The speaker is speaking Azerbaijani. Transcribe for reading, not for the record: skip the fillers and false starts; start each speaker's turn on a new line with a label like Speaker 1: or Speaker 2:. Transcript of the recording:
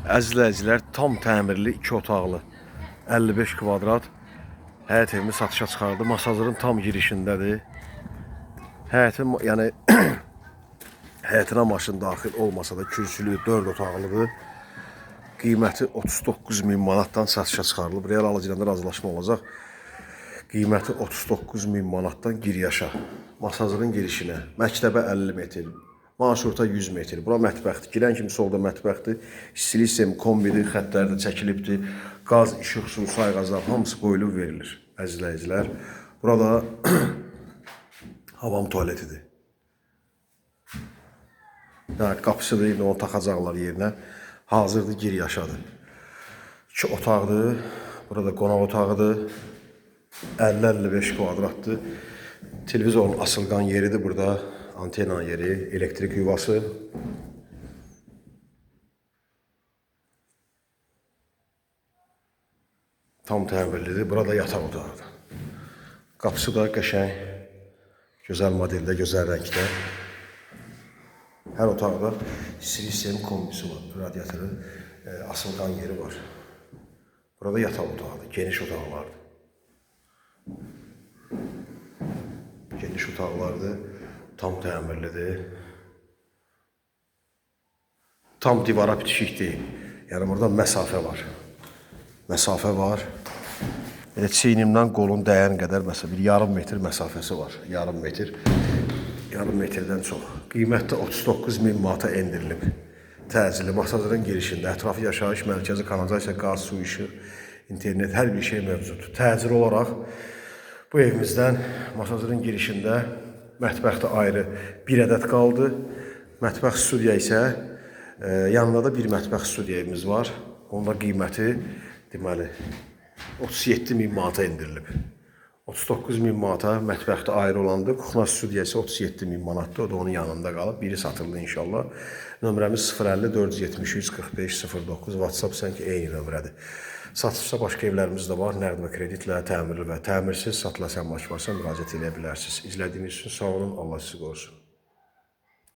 Speaker 1: Əzizləyicilər, tam təmirli 2 otaqlı 55 kvadrat həyət evini satışa çıxardı. Masazırın tam girişindədir. Həyətin, yəni həyətinə maşın daxil olmasa da kürsülü 4 otaqlıdır. Qiyməti 39 min manatdan satışa çıxarılıb. Real alıcılarla razılaşma olacaq. Qiyməti 39 min manatdan gir yaşa. Masazırın girişinə. Məktəbə 50 metr. Marşruta 100 metr. Bura mətbəxdir. Girən kimi solda mətbəxdir. İstilik sistemi kombidir, xəttlər də çəkilibdir. Qaz, işıq, su, sayğaclar hamısı qoyulub verilir. Əzizləyicilər. Burada havam tualetidir. Yəni qapısıdır, indi onu taxacaqlar yerinə. Hazırdır, gir yaşadır. 2 otaqdır. Burada qonaq otağıdır. 50-55 kvadratdır. Televizorun asılqan yeridir burada. Antena yeri, elektrik yuvası. Tam təmirlidir. Burada yataq otağıdır. Qapısı da qəşəng, gözəl modeldə, gözəl rəngdə. Hər otaqda istilik sistemi kombisi var. Radiatörün asılqan yeri var. Burada yataq otağıdır, geniş otaqlardır. Geniş otaqlardır, tam təmirlidir. Tam divara bitişik deyil. Yəni burada məsafə var. Məsafə var. Çiynimdən qolun dəyən qədər məsələn bir yarım metr məsafəsi var. Yarım metr. Yarım metrdən çox. Qiymətdə 39 min manata endirilib. Təcili masazırın girişində ətrafı yaşayış mərkəzi, kanalizasiya, qaz, su, işıq, internet, hər bir şey mövcuddur. Təcili olaraq bu evimizdən masazırın girişində mətbəxdə ayrı bir ədəd qaldı. Mətbəx studiya isə yanında da bir mətbəx studiya evimiz var. Onun da qiyməti deməli 37 min manata endirilib. 39 min manata mətbəxdə ayrı olandır. Kuxna studiyası 37 min manatdır. O da onun yanında qalıb. Biri satıldı inşallah. Nömrəmiz 050 473 45 09. WhatsApp sanki eyni nömrədir. Satışsa başqa evlərimiz də var. Nəqd və kreditlə, təmirli və təmirsiz satılasan maç varsa müraciət edə bilərsiniz. İzlədiyiniz üçün sağ olun. Allah sizi qorusun.